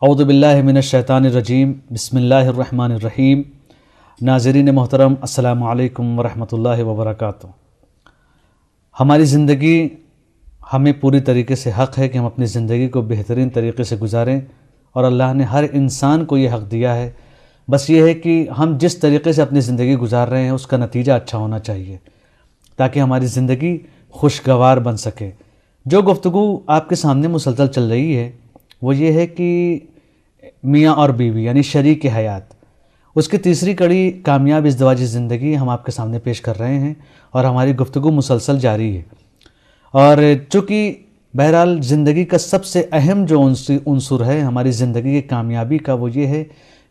اعوذ باللہ من الشیطان الرجیم، بسم اللہ الرحمن الرحیم۔ ناظرین محترم، السلام علیکم ورحمۃ اللہ وبرکاتہ۔ ہماری زندگی ہمیں پوری طریقے سے حق ہے کہ ہم اپنی زندگی کو بہترین طریقے سے گزاریں، اور اللہ نے ہر انسان کو یہ حق دیا ہے۔ بس یہ ہے کہ ہم جس طریقے سے اپنی زندگی گزار رہے ہیں اس کا نتیجہ اچھا ہونا چاہیے، تاکہ ہماری زندگی خوشگوار بن سکے۔ جو گفتگو آپ کے سامنے مسلسل چل رہی ہے وہ یہ ہے کہ میاں اور بیوی یعنی شریک حیات، اس کی تیسری کڑی کامیاب ازدواجی زندگی ہم آپ کے سامنے پیش کر رہے ہیں، اور ہماری گفتگو مسلسل جاری ہے۔ اور چونکہ بہرحال زندگی کا سب سے اہم جو عنصر ہے ہماری زندگی کی کامیابی کا، وہ یہ ہے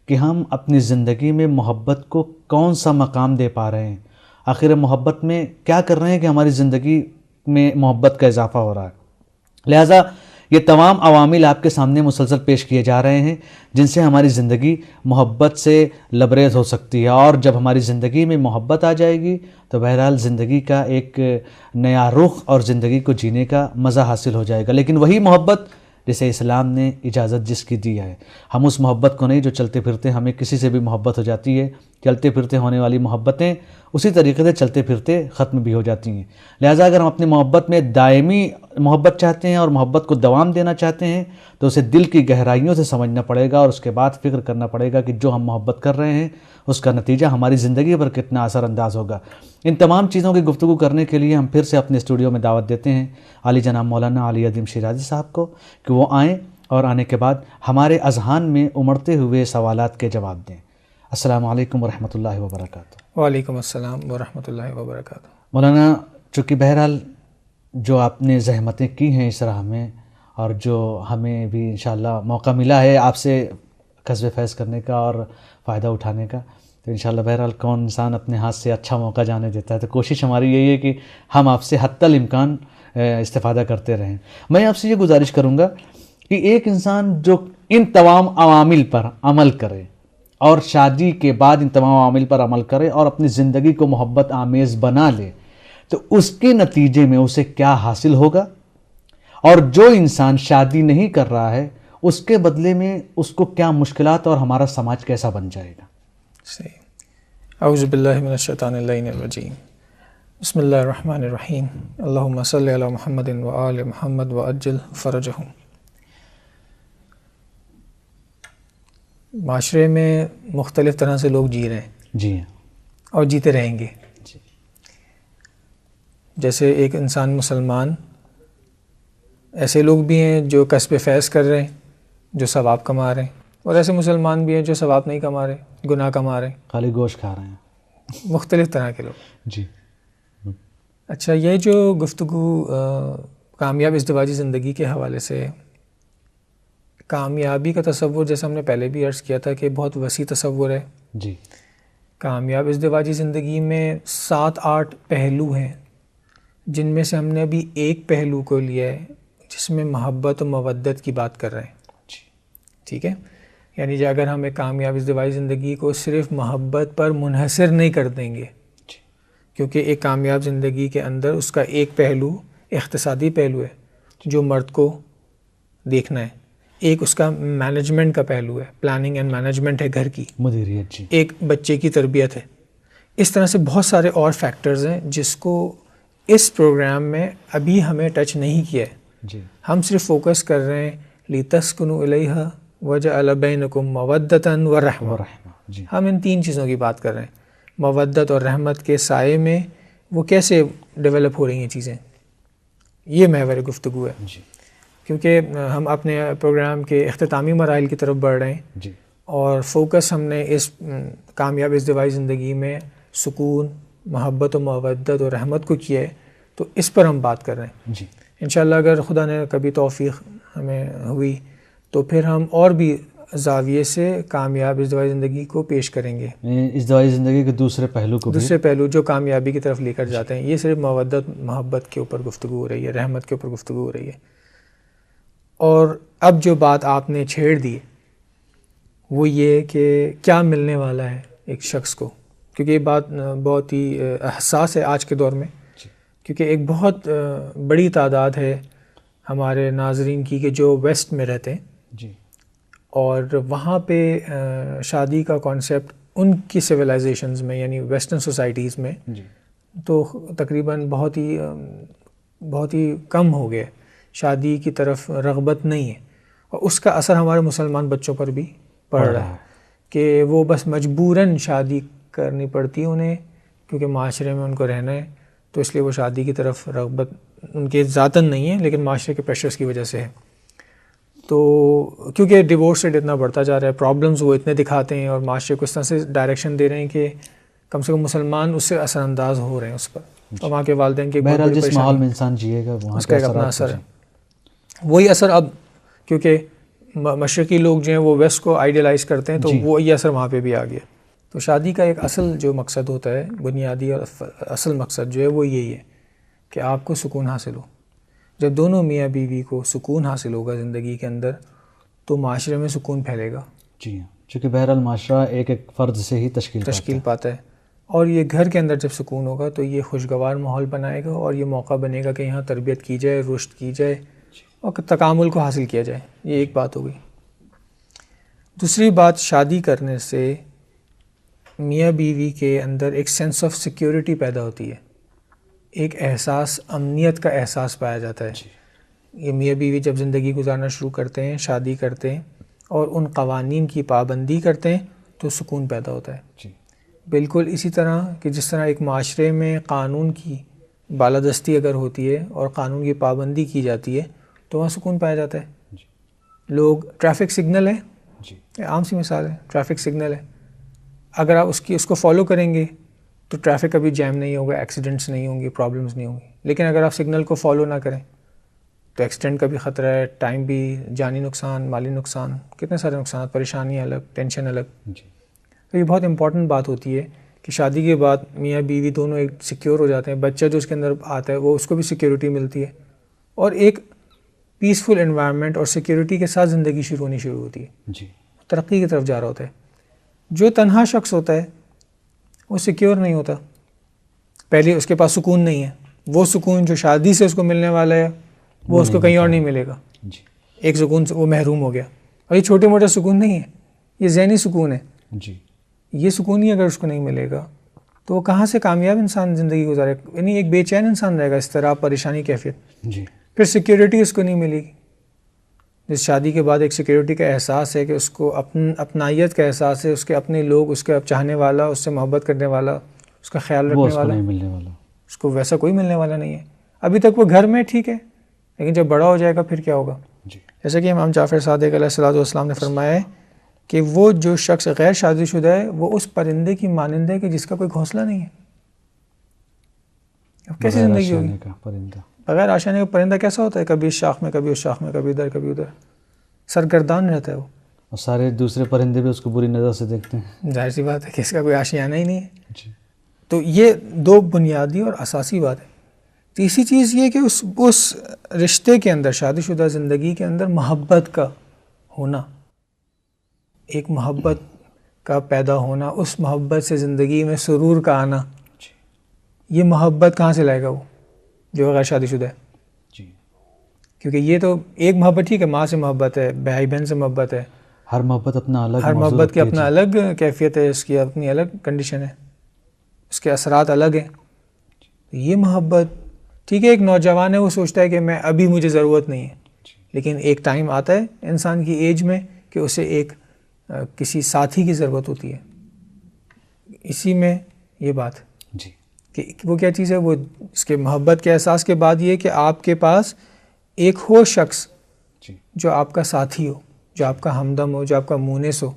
کہ ہم اپنی زندگی میں محبت کو کون سا مقام دے پا رہے ہیں، آخر محبت میں کیا کر رہے ہیں کہ ہماری زندگی میں محبت کا اضافہ ہو رہا ہے۔ لہٰذا یہ تمام عوامل آپ کے سامنے مسلسل پیش کیے جا رہے ہیں جن سے ہماری زندگی محبت سے لبریز ہو سکتی ہے، اور جب ہماری زندگی میں محبت آ جائے گی تو بہرحال زندگی کا ایک نیا رخ اور زندگی کو جینے کا مزہ حاصل ہو جائے گا۔ لیکن وہی محبت جسے اسلام نے اجازت جس کی دی ہے، ہم اس محبت کو نہیں جو چلتے پھرتے ہمیں کسی سے بھی محبت ہو جاتی ہے۔ چلتے پھرتے ہونے والی محبتیں اسی طریقے سے چلتے پھرتے ختم بھی ہو جاتی ہیں۔ لہٰذا اگر ہم اپنی محبت میں دائمی محبت چاہتے ہیں اور محبت کو دوام دینا چاہتے ہیں تو اسے دل کی گہرائیوں سے سمجھنا پڑے گا، اور اس کے بعد فکر کرنا پڑے گا کہ جو ہم محبت کر رہے ہیں اس کا نتیجہ ہماری زندگی پر کتنا اثر انداز ہوگا۔ ان تمام چیزوں کی گفتگو کرنے کے لیے ہم پھر سے اپنے اسٹوڈیو میں دعوت دیتے ہیں عالی جناب مولانا علی عظیم شیرازی صاحب کو کہ وہ آئیں اور آنے کے بعد ہمارے اذہان میں امڑتے ہوئے سوالات کے جواب دیں۔ السلام علیکم ورحمۃ اللہ وبرکاتہ۔ وعلیکم السلام ورحمۃ اللہ وبرکاتہ۔ مولانا، چونکہ بہرحال جو آپ نے زحمتیں کی ہیں اس راہ میں، اور جو ہمیں بھی انشاءاللہ موقع ملا ہے آپ سے کسب فیض کرنے کا اور فائدہ اٹھانے کا، تو انشاءاللہ بہرحال کون انسان اپنے ہاتھ سے اچھا موقع جانے دیتا ہے، تو کوشش ہماری یہی ہے کہ ہم آپ سے حتی الامکان استفادہ کرتے رہیں۔ میں آپ سے یہ گزارش کروں گا کہ ایک انسان جو ان تمام عوامل پر عمل کرے اور شادی کے بعد ان تمام عوامل پر عمل کرے اور اپنی زندگی کو محبت آمیز بنا لے، تو اس کے نتیجے میں اسے کیا حاصل ہوگا، اور جو انسان شادی نہیں کر رہا ہے اس کے بدلے میں اس کو کیا مشکلات اور ہمارا سماج کیسا بن جائے گا۔ صحیح۔ اعوذ باللہ من الشیطان اللعین الرجیم، بسم اللہ الرحمن الرحیم، اللہم صلی علی محمد وآل محمد وعجل فرجہم۔ معاشرے میں مختلف طرح سے لوگ جی رہے ہیں، جی ہاں، اور جیتے رہیں گے۔ جیسے ایک انسان مسلمان، ایسے لوگ بھی ہیں جو کسب فیض کر رہے ہیں، جو ثواب کما رہے ہیں، اور ایسے مسلمان بھی ہیں جو ثواب نہیں کما رہے، گناہ کما رہے ہیں، خالی گوشت کھا رہے ہیں، مختلف طرح کے لوگ۔ جی۔ اچھا، یہ جو گفتگو کامیاب ازدواجی زندگی کے حوالے سے، کامیابی کا تصور جیسے ہم نے پہلے بھی عرض کیا تھا کہ بہت وسیع تصور ہے۔ جی۔ کامیاب ازدواجی زندگی میں 7-8 پہلو ہیں، جن میں سے ہم نے ابھی ایک پہلو کو لیا ہے جس میں محبت و مودت کی بات کر رہے ہیں۔ ٹھیک ہے، یعنی اگر ہم ایک کامیاب ازدواجی زندگی کو صرف محبت پر منحصر نہیں کر دیں گے، کیونکہ ایک کامیاب زندگی کے اندر اس کا ایک پہلو اقتصادی پہلو ہے جو مرد کو دیکھنا ہے، ایک اس کا مینجمنٹ کا پہلو ہے، پلاننگ اینڈ مینجمنٹ ہے گھر کی، مدیریت، جی، ایک بچے کی تربیت ہے۔ اس طرح سے بہت سارے اور فیکٹرز ہیں جس کو اس پروگرام میں ابھی ہمیں ٹچ نہیں کیا ہے۔ جی، ہم صرف فوکس کر رہے ہیں لِتَسْكُنُوا إِلَيْهَا وَجَعَلَ بَيْنَكُمْ مَوَدَّةً وَرَحْمَةً۔ جی، ہم ان 3 چیزوں کی بات کر رہے ہیں، مودت اور رحمت کے سائے میں وہ کیسے ڈیولپ ہو رہی ہیں چیزیں، یہ محور گفتگو ہے۔ جی، کیونکہ ہم اپنے پروگرام کے اختتامی مراحل کی طرف بڑھ رہے ہیں، جی، اور فوکس ہم نے اس کامیاب ازدواجی زندگی میں سکون، محبت و مودت اور رحمت کو کیا ہے، تو اس پر ہم بات کر رہے ہیں۔ جی، انشاءاللہ اگر خدا نے کبھی توفیق ہمیں ہوئی تو پھر ہم اور بھی زاویے سے کامیاب ازدواجی زندگی کو پیش کریں گے، ازدواجی زندگی کے دوسرے پہلو کو بھی، دوسرے پہلو جو کامیابی کی طرف لے کر جاتے ہیں۔ یہ صرف مودت محبت کے اوپر گفتگو ہو رہی ہے، رحمت کے اوپر گفتگو ہو رہی ہے۔ اور اب جو بات آپ نے چھیڑ دی وہ یہ کہ کیا ملنے والا ہے ایک شخص کو، کیونکہ یہ بات بہت ہی حساس ہے آج کے دور میں، کیونکہ ایک بہت بڑی تعداد ہے ہمارے ناظرین کی کہ جو ویسٹ میں رہتے ہیں، جی، اور وہاں پہ شادی کا کانسیپٹ ان کی سویلائزیشنز میں یعنی ویسٹرن سوسائٹیز میں جی تو تقریباً بہت ہی کم ہو گیا، شادی کی طرف رغبت نہیں ہے، اور اس کا اثر ہمارے مسلمان بچوں پر بھی پڑ رہا ہے کہ وہ بس مجبوراً شادی کرنی پڑتی ہے انہیں، کیونکہ معاشرے میں ان کو رہنا ہے، تو اس لیے وہ شادی کی طرف رغبت ان کے ذاتاً نہیں ہے، لیکن معاشرے کے پریشرز کی وجہ سے ہے. تو کیونکہ ڈیورس ریٹ اتنا بڑھتا جا رہا ہے، پرابلمز وہ اتنے دکھاتے ہیں، اور معاشرے کو اس طرح سے ڈائریکشن دے رہے ہیں کہ کم سے کم مسلمان اس سے اثر انداز ہو رہے ہیں اس پر، اور وہاں کے والدین کی بہرحال جس ماحول میں انسان جیے گا وہاں اس کا ایک اپنا اثر ہے. وہی اثر اب کیونکہ مشرقی لوگ جو ہیں وہ ویسٹ کو آئیڈیلائز کرتے ہیں، تو وہی اثر وہاں پہ بھی آ گیا. تو شادی کا ایک اصل جو مقصد ہوتا ہے، بنیادی اور اصل مقصد جو ہے وہ یہی ہے کہ آپ کو سکون حاصل ہو. جب دونوں میاں بیوی کو سکون حاصل ہوگا زندگی کے اندر تو معاشرے میں سکون پھیلے گا. جی ہاں، چونکہ بہرحال معاشرہ ایک ایک فرد سے ہی تشکیل پاتا ہے، اور یہ گھر کے اندر جب سکون ہوگا تو یہ خوشگوار ماحول بنائے گا، اور یہ موقع بنے گا کہ یہاں تربیت کی جائے، رشد کی جائے، اور تکامل کو حاصل کیا جائے. یہ ایک بات ہو گئی. دوسری بات، شادی کرنے سے میاں بیوی کے اندر ایک سینس آف سیکیورٹی پیدا ہوتی ہے، ایک احساس، امنیت کا احساس پایا جاتا ہے. یہ میاں بیوی جب زندگی گزارنا شروع کرتے ہیں، شادی کرتے ہیں اور ان قوانین کی پابندی کرتے ہیں تو سکون پیدا ہوتا ہے. بالکل اسی طرح کہ جس طرح ایک معاشرے میں قانون کی بالادستی اگر ہوتی ہے اور قانون کی پابندی کی جاتی ہے تو وہاں سکون پایا جاتا ہے. لوگ ٹریفک سگنل ہے، عام سی مثال ہے، ٹریفک سگنل ہے، اگر آپ اس کو فالو کریں گے تو ٹریفک کبھی جیم نہیں ہوگا، ایکسیڈنٹس نہیں ہوں گے، پرابلمس نہیں ہوں گی. لیکن اگر آپ سگنل کو فالو نہ کریں تو ایکسیڈنٹ کا بھی خطرہ ہے، ٹائم بھی، جانی نقصان، مالی نقصان، کتنے سارے نقصانات، پریشانیاں الگ، ٹینشن الگ. تو یہ بہت امپورٹنٹ بات ہوتی ہے کہ شادی کے بعد میاں بیوی دونوں ایک سیکیور ہو جاتے ہیں، بچہ جو اس کے اندر آتا ہے وہ اس کو بھی سیکیورٹی ملتی ہے، اور ایک پیسفل انوائرمنٹ اور سیکیورٹی کے ساتھ زندگی شروع ہوتی ہے. ترقی کی طرف جا رہا ہوتا ہے. جو تنہا شخص ہوتا ہے وہ سیکیور نہیں ہوتا، پہلے اس کے پاس سکون نہیں ہے. وہ سکون جو شادی سے اس کو ملنے والا ہے وہ اس کو کہیں اور نہیں ملے گا. ایک سکون سے وہ محروم ہو گیا. اور یہ چھوٹے موٹے سکون نہیں ہے، یہ ذہنی سکون ہے. یہ سکون ہی اگر اس کو نہیں ملے گا تو وہ کہاں سے کامیاب انسان زندگی گزارے؟ یعنی ایک بے چین انسان رہے گا، اس طرح پریشانی کیفیت. پھر سیکیورٹی اس کو نہیں ملے گی. جس شادی کے بعد ایک سیکیورٹی کا احساس ہے کہ اس کو اپنائیت کا احساس ہے، اس کے اپنے لوگ، اس کے چاہنے والا، اس سے محبت کرنے والا، اس کا خیال رکھنے والا، اس کو ویسا کوئی ملنے والا نہیں ہے. ابھی تک وہ گھر میں ٹھیک ہے، لیکن جب بڑا ہو جائے گا پھر کیا ہوگا؟ جیسا کہ امام جعفر صادق علیہ الصلوۃ والسلام نے فرمایا ہے کہ وہ جو شخص غیر شادی شدہ ہے وہ اس پرندے کی مانند ہے کہ جس کا کوئی گھونسلہ نہیں ہے. اب کیسی زندگی ہوگی؟ بغیر آشیانے کا پرندہ کیسا ہوتا ہے؟ کبھی اس شاخ میں، کبھی اس شاخ میں، کبھی ادھر کبھی ادھر، سرگردان رہتا ہے وہ. اور سارے دوسرے پرندے بھی اس کو بری نظر سے دیکھتے ہیں. ظاہر سی بات ہے کہ اس کا کوئی آشیانہ ہی نہیں ہے. تو یہ دو بنیادی اور اساسی بات ہے. تیسری چیز یہ کہ اس رشتے کے اندر، شادی شدہ زندگی کے اندر محبت کا ہونا، ایک محبت کا پیدا ہونا، اس محبت سے زندگی میں سرور کا آنا. یہ محبت کہاں سے لائے گا وہ جو غیر شادی شدہ ہے؟ کیونکہ یہ تو ایک محبت ٹھیک ہے، ماں سے محبت ہے، بھائی بہن سے محبت ہے، ہر محبت اپنا الگ، ہر محبت کی اپنا الگ کیفیت ہے، اس کی اپنی الگ کنڈیشن ہے، اس کے اثرات الگ ہیں. یہ محبت ٹھیک ہے، ایک نوجوان ہے وہ سوچتا ہے کہ میں ابھی مجھے ضرورت نہیں ہے، لیکن ایک ٹائم آتا ہے انسان کی ایج میں کہ اسے ایک کسی ساتھی کی ضرورت ہوتی ہے. اسی میں یہ بات کہ وہ کیا چیز ہے، وہ اس کے محبت کے احساس کے بعد یہ کہ آپ کے پاس ایک ہو شخص جو آپ کا ساتھی ہو، جو آپ کا ہمدم ہو، جو آپ کا مونس ہو،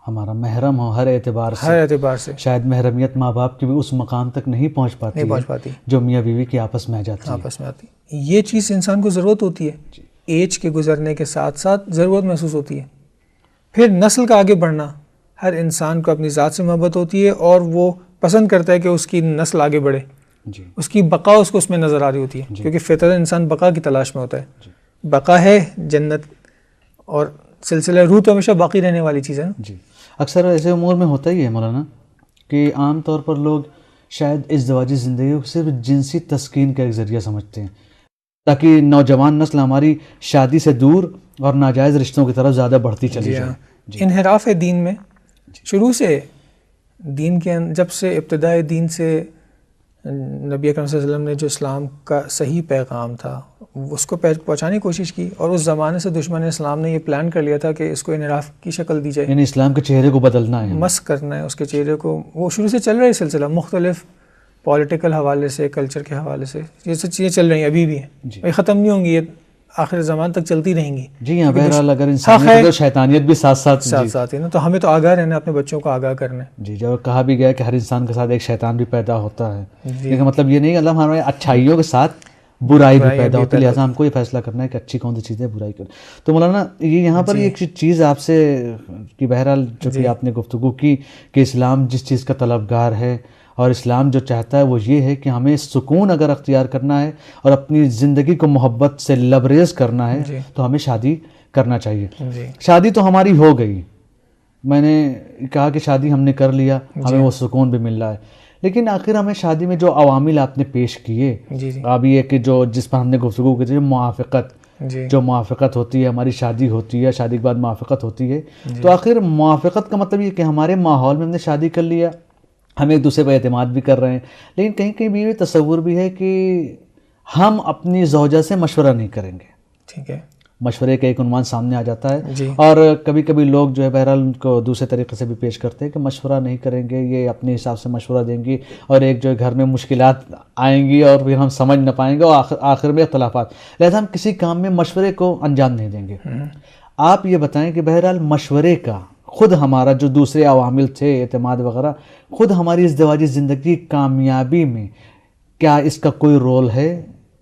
ہمارا محرم ہو ہر اعتبار سے. شاید محرمیت ماں باپ کی بھی اس مقام تک نہیں پہنچ پاتی جو میاں بیوی کی آپس میں آتی. یہ چیز انسان کو ضرورت ہوتی ہے، ایج کے گزرنے کے ساتھ ساتھ ضرورت محسوس ہوتی ہے. پھر نسل کا آگے بڑھنا، ہر انسان کو اپنی ذات سے محبت ہوتی ہے اور وہ پسند کرتا ہے کہ اس کی نسل آگے بڑھے، اس کی بقا اس کو اس میں نظر آ رہی ہوتی ہے، کیونکہ فطرت انسان بقا کی تلاش میں ہوتا ہے. بقا ہے جنت، اور سلسلہ روح تو ہمیشہ باقی رہنے والی چیز ہے. اکثر ایسے امور میں ہوتا ہی ہے مولانا کہ عام طور پر لوگ شاید ازدواجی زندگی کو صرف جنسی تسکین کا ایک ذریعہ سمجھتے ہیں. تاکہ نوجوان نسل ہماری شادی سے دور اور ناجائز رشتوں کی طرف زیادہ بڑھتی چلی جائے. انحراف ہے دین میں شروع سے. دین کے جب سے ابتدائے دین سے نبی اکرم صلی اللہ علیہ وسلم نے جو اسلام کا صحیح پیغام تھا اس کو پہنچانے کی کوشش کی, اور اس زمانے سے دشمن اسلام نے یہ پلان کر لیا تھا کہ اس کو انحراف کی شکل دی جائے, یعنی اسلام کے چہرے کو بدلنا ہے, مسخ کرنا ہے اس کے چہرے کو. وہ شروع سے چل رہا ہے سلسلہ, مختلف پولیٹیکل حوالے سے, کلچر کے حوالے سے یہ سب چیزیں چل رہی ہیں, ابھی بھی ہیں, یہ ختم نہیں ہوں گی, یہ آخر زمان تک چلتی رہیں گی. جی ہاں, بہرحال اگر انسانیت تو شیطانیت بھی ساتھ ساتھ ہے نا, تو ہمیں تو آگاہ رہنا, اپنے بچوں کو آگاہ کرنا ہے. جی, جو کہا بھی گیا کہ ہر انسان کے ساتھ ایک شیطان بھی پیدا ہوتا ہے, لیکن مطلب یہ نہیں کہ اللہ ہمارے اچھائیوں کے ساتھ برائی بھی پیدا ہوتی ہے, لہٰذا ہم کو یہ فیصلہ کرنا ہے کہ اچھی کون سی چیزیں برائی کریں. تو مولانا یہ یہاں پر ایک چیز آپ سے کہ بہرحال جو کہ آپ نے گفتگو کی کہ اسلام جس چیز کا طلبگار ہے اور اسلام جو چاہتا ہے وہ یہ ہے کہ ہمیں سکون اگر اختیار کرنا ہے اور اپنی زندگی کو محبت سے لبریز کرنا ہے تو ہمیں شادی کرنا چاہیے. شادی تو ہماری ہو گئی, میں نے کہا کہ شادی ہم نے کر لیا, ہمیں وہ سکون بھی مل رہا ہے, لیکن آخر ہمیں شادی میں جو عوامل آپ نے پیش کیے ابھی یہ کہ جو جس پر ہم نے گفتگو کی تھی جو موافقت ہوتی ہے, ہماری شادی ہوتی ہے, شادی کے بعد موافقت ہوتی ہے, تو آخر موافقت کا مطلب یہ کہ ہمارے ماحول میں ہم نے شادی کر لیا, ہم ایک دوسرے پر اعتماد بھی کر رہے ہیں, لیکن کہیں کہیں بھی یہ تصور بھی ہے کہ ہم اپنی زوجہ سے مشورہ نہیں کریں گے. ٹھیک ہے, مشورے کا ایک عنوان سامنے آ جاتا ہے, اور کبھی کبھی لوگ جو ہے بہرحال ان کو دوسرے طریقے سے بھی پیش کرتے ہیں کہ مشورہ نہیں کریں گے, یہ اپنے حساب سے مشورہ دیں گی, اور ایک جو ہے گھر میں مشکلات آئیں گی اور پھر ہم سمجھ نہ پائیں گے اور آخر میں اختلافات, لہذا ہم کسی کام میں مشورے کو انجام نہیں دیں گے. آپ یہ بتائیں کہ بہرحال مشورے کا خود ہمارا جو دوسرے عوامل تھے اعتماد وغیرہ, خود ہماری ازدواجی زندگی کامیابی میں کیا اس کا کوئی رول ہے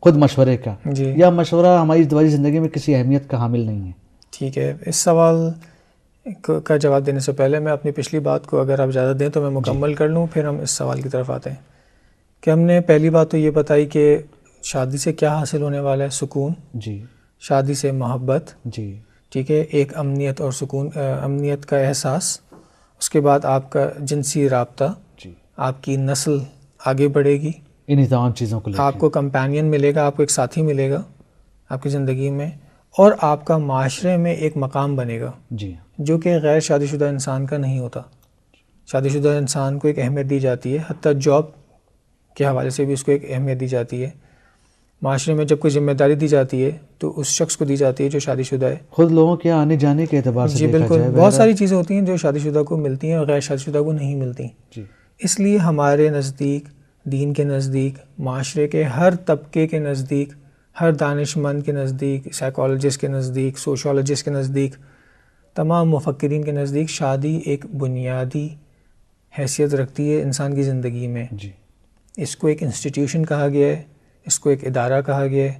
خود مشورے کا, یا مشورہ ہماری ازدواجی زندگی میں کسی اہمیت کا حامل نہیں ہے؟ ٹھیک ہے, اس سوال کا جواب دینے سے پہلے میں اپنی پچھلی بات کو اگر آپ اجازت دیں تو میں مکمل کر لوں, پھر ہم اس سوال کی طرف آتے ہیں. کہ ہم نے پہلی بات تو یہ بتائی کہ شادی سے کیا حاصل ہونے والا ہے, سکون. جی. شادی سے محبت. جی. ٹھیک ہے, ایک امنیت اور سکون, امنیت کا احساس. اس کے بعد آپ کا جنسی رابطہ. جی. آپ کی نسل آگے بڑھے گی, انہی تمام چیزوں کو لے کے آپ کو کمپینین ملے گا, آپ کو ایک ساتھی ملے گا آپ کی زندگی میں, اور آپ کا معاشرے میں ایک مقام بنے گا. جی. جو کہ غیر شادی شدہ انسان کا نہیں ہوتا. شادی شدہ انسان کو ایک اہمیت دی جاتی ہے, حتیٰ جاب کے حوالے سے بھی اس کو ایک اہمیت دی جاتی ہے. معاشرے میں جب کوئی ذمہ داری دی جاتی ہے تو اس شخص کو دی جاتی ہے جو شادی شدہ ہے. خود لوگوں کے آنے جانے کے اعتبار سے جی بالکل, بہت ساری چیزیں ہوتی ہیں جو شادی شدہ کو ملتی ہیں اور غیر شادی شدہ کو نہیں ملتی. جی. اس لیے ہمارے نزدیک, دین کے نزدیک, معاشرے کے ہر طبقے کے نزدیک, ہر دانش مند کے نزدیک, سائیکالوجسٹ کے نزدیک, سوشولوجسٹ کے نزدیک, تمام مفکرین کے نزدیک شادی ایک بنیادی حیثیت رکھتی ہے انسان کی زندگی میں. جی. اس کو ایک انسٹیٹیوشن کہا گیا ہے, اس کو ایک ادارہ کہا گیا ہے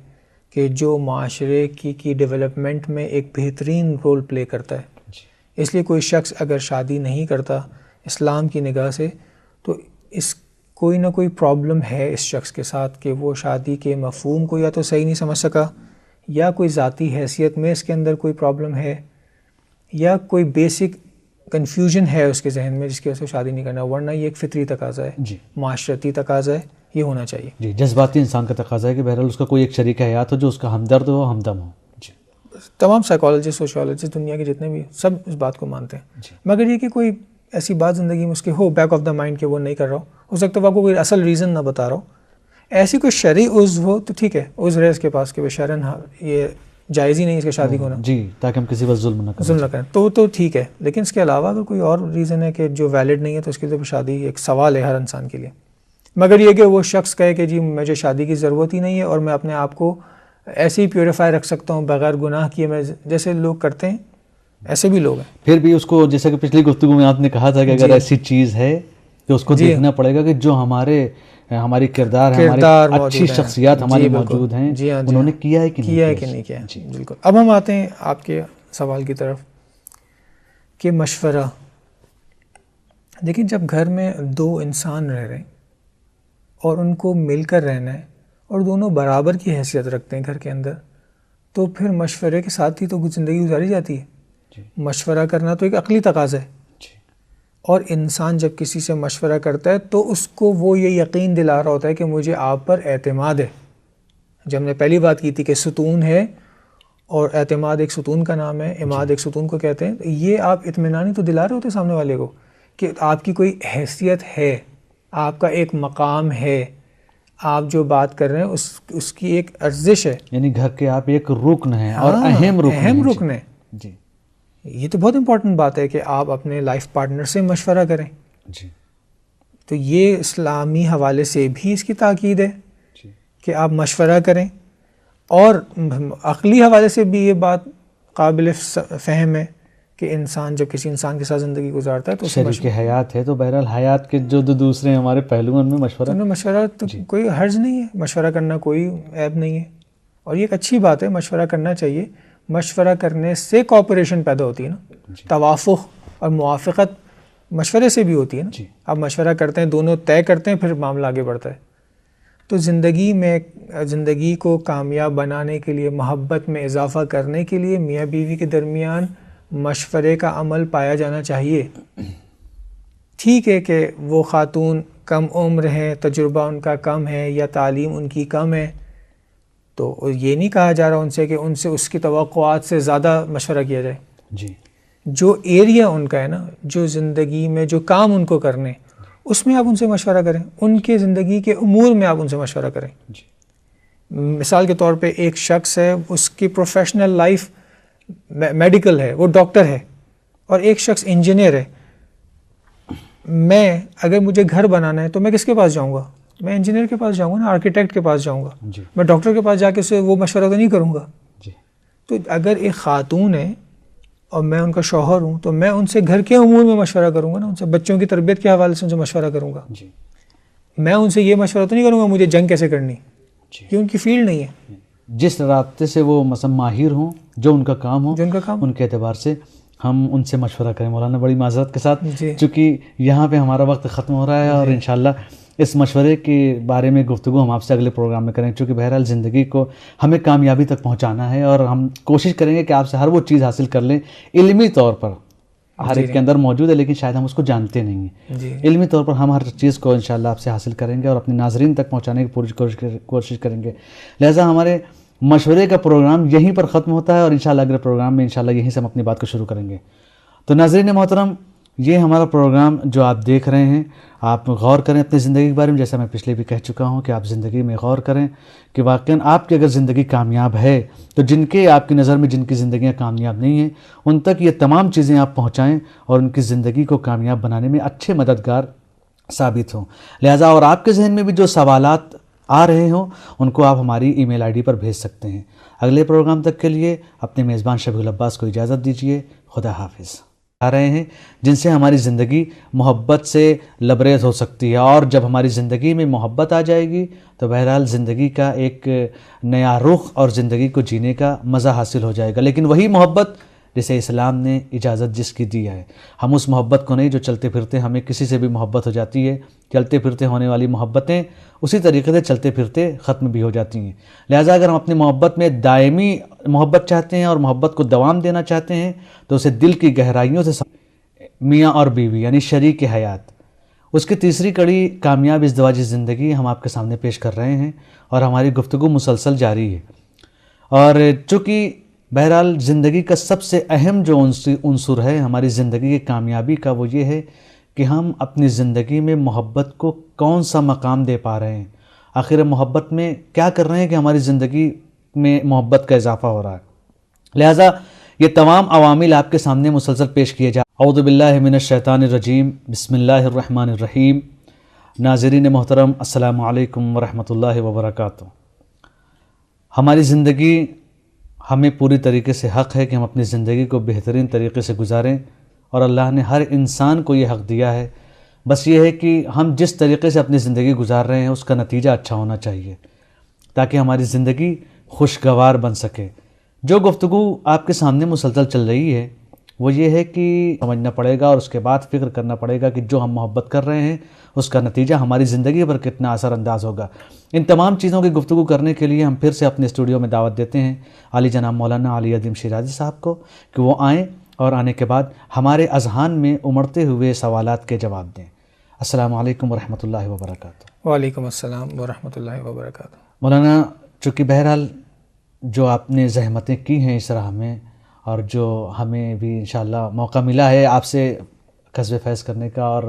کہ جو معاشرے کی ڈیولپمنٹ میں ایک بہترین رول پلے کرتا ہے. جی. اس لیے کوئی شخص اگر شادی نہیں کرتا اسلام کی نگاہ سے تو اس کوئی نہ کوئی پرابلم ہے اس شخص کے ساتھ, کہ وہ شادی کے مفہوم کو یا تو صحیح نہیں سمجھ سکا, یا کوئی ذاتی حیثیت میں اس کے اندر کوئی پرابلم ہے, یا کوئی بیسک کنفیوژن ہے اس کے ذہن میں جس کی وجہ سے شادی نہیں کرنا. ورنہ یہ ایک فطری تقاضا ہے, جی. معاشرتی تقاضا ہے, یہ ہونا چاہیے. جی, جذباتی انسان کا تقاضا ہے کہ بہرحال اس کا کوئی ایک شریک حیات ہو جو اس کا ہمدرد ہو, ہمدم ہو. جی. تمام سائیکالوجسٹ, سوشیولوجسٹ دنیا کے جتنے بھی سب اس بات کو مانتے ہیں. جی. مگر یہ کہ کوئی ایسی بات زندگی میں اس کے ہو بیک آف دا مائنڈ کہ وہ نہیں کر رہا ہو سکتا ہے وہ آپ کو کوئی اصل ریزن نہ بتا رہا ہو, ایسی کوئی شرعی عذر ہو تو ٹھیک ہے, عذر ہے اس کے پاس کہ وہ شرعن یہ جائز ہی نہیں اس کے شادی ہونا. جی, تاکہ ہم کسی پر ظلم نہ کریں تو ٹھیک ہے. لیکن اس کے علاوہ اگر کوئی اور ریزن ہے کہ جو ویلڈ نہیں ہے تو اس کے لیے شادی ایک سوال ہے ہر انسان کے لیے. مگر یہ کہ وہ شخص کہے کہ جی مجھے شادی کی ضرورت ہی نہیں ہے اور میں اپنے آپ کو ایسے ہی پیوریفائی رکھ سکتا ہوں بغیر گناہ کیے, میں جیسے لوگ کرتے ہیں ایسے بھی لوگ ہیں. پھر بھی اس کو جیسے کہ پچھلی گفتگو میں آپ نے کہا تھا کہ اگر ایسی چیز ہے کہ اس کو دیکھنا پڑے گا کہ جو ہماری کردار ہے, ہماری اچھی شخصیات ہماری موجود ہیں, انہوں نے کیا ہے کہ نہیں کیا. بالکل. اب ہم آتے ہیں آپ کے سوال کی طرف کہ مشورہ. لیکن جب گھر میں دو انسان رہ رہے ہیں اور ان کو مل کر رہنا ہے اور دونوں برابر کی حیثیت رکھتے ہیں گھر کے اندر, تو پھر مشورے کے ساتھ ہی تو زندگی گزاری جاتی ہے. مشورہ کرنا تو ایک عقلی تقاضا ہے, اور انسان جب کسی سے مشورہ کرتا ہے تو اس کو وہ یہ یقین دلا رہا ہوتا ہے کہ مجھے آپ پر اعتماد ہے, جو ہم نے پہلی بات کی تھی کہ ستون ہے اور اعتماد ایک ستون کا نام ہے، عماد ایک ستون کو کہتے ہیں. یہ آپ اطمینانی تو دلا رہے ہوتے سامنے والے کو کہ آپ کی کوئی حیثیت ہے، آپ کا ایک مقام ہے، آپ جو بات کر رہے ہیں اس کی ایک ارزش ہے. یعنی گھر کے آپ ایک رکن ہیں اور اہم رکن ہے. جی یہ تو بہت امپورٹنٹ بات ہے کہ آپ اپنے لائف پارٹنر سے مشورہ کریں. جی تو یہ اسلامی حوالے سے بھی اس کی تاکید ہے جی کہ آپ مشورہ کریں، اور عقلی حوالے سے بھی یہ بات قابل فہم ہے کہ انسان جب کسی انسان کے ساتھ زندگی گزارتا ہے تو شریک حیات ہے، تو بہرحال حیات کے جو دوسرے ہمارے پہلو ہیں ان میں مشورہ تو کوئی حرج نہیں ہے، مشورہ کرنا کوئی عیب نہیں ہے، اور یہ ایک اچھی بات ہے، مشورہ کرنا چاہیے. مشورہ کرنے سے کوآپریشن پیدا ہوتی ہے نا، توافق اور موافقت مشورے سے بھی ہوتی ہے نا. آپ مشورہ کرتے ہیں، دونوں طے کرتے ہیں، پھر معاملہ آگے بڑھتا ہے. تو زندگی کو کامیاب بنانے کے لیے، محبت میں اضافہ کرنے کے لیے میاں بیوی کے درمیان مشورے کا عمل پایا جانا چاہیے. ٹھیک ہے کہ وہ خاتون کم عمر ہیں، تجربہ ان کا کم ہے یا تعلیم ان کی کم ہے، تو یہ نہیں کہا جا رہا ان سے کہ ان سے اس کی توقعات سے زیادہ مشورہ کیا جائے. جی جو ایریا ان کا ہے نا، جو زندگی میں جو کام ان کو کرنے، اس میں آپ ان سے مشورہ کریں، ان کے زندگی کے امور میں آپ ان سے مشورہ کریں. مثال کے طور پہ ایک شخص ہے، اس کی پروفیشنل لائف میڈیکل ہے، وہ ڈاکٹر ہے، اور ایک شخص انجینئر ہے. میں اگر مجھے گھر بنانا ہے تو میں کس کے پاس جاؤں گا؟ میں انجینئر کے پاس جاؤں گا نا، آرکیٹیکٹ کے پاس جاؤں گا. میں ڈاکٹر کے پاس جا کے اسے وہ مشورہ تو نہیں کروں گا. تو اگر ایک خاتون ہے اور میں ان کا شوہر ہوں تو میں ان سے گھر کے امور میں مشورہ کروں گا نا، ان سے بچوں کی تربیت کے حوالے سے ان سے مشورہ کروں گا. میں ان سے یہ مشورہ تو نہیں کروں گا مجھے جنگ کیسے کرنی، یہ ان کی فیلڈ نہیں ہے. جس رابطے سے وہ مثلا ماہر ہوں، جو ان کا کام ہو، ان کے اعتبار سے ہم ان سے مشورہ کریں. مولانا بڑی معذرت کے ساتھ چونکہ یہاں پہ ہمارا وقت ختم ہو رہا ہے، اور انشاءاللہ اس مشورے کے بارے میں گفتگو ہم آپ سے اگلے پروگرام میں کریں، چونکہ بہرحال زندگی کو ہمیں کامیابی تک پہنچانا ہے، اور ہم کوشش کریں گے کہ آپ سے ہر وہ چیز حاصل کر لیں علمی طور پر. ہر ایک کے اندر موجود ہے لیکن شاید ہم اس کو جانتے نہیں ہیں. علمی طور پر ہم ہر چیز کو انشاءاللہ آپ سے حاصل کریں گے اور اپنے ناظرین تک پہنچانے کی پوری کوشش کریں گے. لہٰذا ہمارے مشورے کا پروگرام یہیں پر ختم ہوتا ہے، اور انشاءاللہ اگلے پروگرام میں انشاءاللہ یہیں سے ہم اپنی بات کو شروع کریں گے. تو ناظرین محترم، یہ ہمارا پروگرام جو آپ دیکھ رہے ہیں، آپ غور کریں اپنی زندگی کے بارے میں. جیسا میں پچھلے بھی کہہ چکا ہوں کہ آپ زندگی میں غور کریں کہ واقعاً آپ کی اگر زندگی کامیاب ہے تو آپ کی نظر میں جن کی زندگیاں کامیاب نہیں ہیں ان تک یہ تمام چیزیں آپ پہنچائیں اور ان کی زندگی کو کامیاب بنانے میں اچھے مددگار ثابت ہوں. لہٰذا اور آپ کے ذہن میں بھی جو سوالات آ رہے ہوں ان کو آپ ہماری ای میل آئی ڈی پر بھیج سکتے ہیں. اگلے پروگرام تک کے لیے اپنے میزبان شبیہ العباس کو اجازت دیجیے. خدا حافظ. آ رہے ہیں جن سے ہماری زندگی محبت سے لبریز ہو سکتی ہے، اور جب ہماری زندگی میں محبت آ جائے گی تو بہرحال زندگی کا ایک نیا رخ اور زندگی کو جینے کا مزہ حاصل ہو جائے گا. لیکن وہی محبت جسے اسلام نے اجازت جس کی دی ہے، ہم اس محبت کو نہیں جو چلتے پھرتے ہمیں کسی سے بھی محبت ہو جاتی ہے. چلتے پھرتے ہونے والی محبتیں اسی طریقے سے چلتے پھرتے ختم بھی ہو جاتی ہیں. لہٰذا اگر ہم اپنی محبت میں دائمی محبت چاہتے ہیں اور محبت کو دوام دینا چاہتے ہیں تو اسے دل کی گہرائیوں سے میاں اور بیوی یعنی شریک حیات، اس کی تیسری کڑی کامیاب ازدواجی زندگی ہم آپ کے سامنے پیش کر رہے ہیں، اور ہماری گفتگو مسلسل جاری ہے. اور چونکہ بہرحال زندگی کا سب سے اہم جو عنصر ہے ہماری زندگی کی کامیابی کا، وہ یہ ہے کہ ہم اپنی زندگی میں محبت کو کون سا مقام دے پا رہے ہیں. آخر محبت میں کیا کر رہے ہیں کہ ہماری زندگی میں محبت کا اضافہ ہو رہا ہے. لہٰذا یہ تمام عوامل آپ کے سامنے مسلسل پیش کیے جا. اعوذ باللہ من الشیطان الرجیم، بسم اللہ الرحمن الرحیم. ناظرین محترم، السلام علیکم ورحمۃ اللہ وبرکاتہ. ہماری زندگی ہمیں پوری طریقے سے حق ہے کہ ہم اپنی زندگی کو بہترین طریقے سے گزاریں، اور اللہ نے ہر انسان کو یہ حق دیا ہے. بس یہ ہے کہ ہم جس طریقے سے اپنی زندگی گزار رہے ہیں اس کا نتیجہ اچھا ہونا چاہیے تاکہ ہماری زندگی خوشگوار بن سکے. جو گفتگو آپ کے سامنے مسلسل چل رہی ہے وہ یہ ہے کہ سمجھنا پڑے گا اور اس کے بعد فکر کرنا پڑے گا کہ جو ہم محبت کر رہے ہیں اس کا نتیجہ ہماری زندگی پر کتنا اثر انداز ہوگا. ان تمام چیزوں کی گفتگو کرنے کے لیے ہم پھر سے اپنے اسٹوڈیو میں دعوت دیتے ہیں عالی جناب مولانا علی عظیم شیرازی صاحب کو کہ وہ آئیں اور آنے کے بعد ہمارے اذہان میں امڑتے ہوئے سوالات کے جواب دیں. السلام علیکم ورحمۃ اللہ وبرکاتہ. وعلیکم السلام ورحمۃ اللہ وبرکاتہ. مولانا چونکہ بہرحال جو آپ نے زحمتیں کی ہیں اس راہ میں، اور جو ہمیں بھی انشاءاللہ موقع ملا ہے آپ سے کسب فیض کرنے کا اور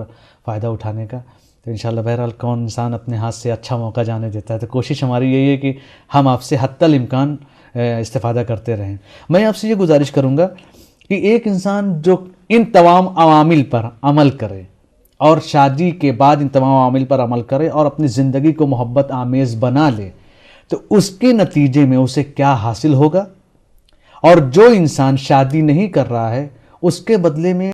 فائدہ اٹھانے کا، تو انشاءاللہ بہرحال کون انسان اپنے ہاتھ سے اچھا موقع جانے دیتا ہے، تو کوشش ہماری یہی ہے کہ ہم آپ سے حتی الامکان استفادہ کرتے رہیں۔ میں آپ سے یہ گزارش کروں گا کہ ایک انسان جو ان تمام عوامل پر عمل کرے اور شادی کے بعد ان تمام عوامل پر عمل کرے اور اپنی زندگی کو محبت آمیز بنا لے، تو اس کے نتیجے میں اسے کیا حاصل ہوگا، اور جو انسان شادی نہیں کر رہا ہے اس کے بدلے میں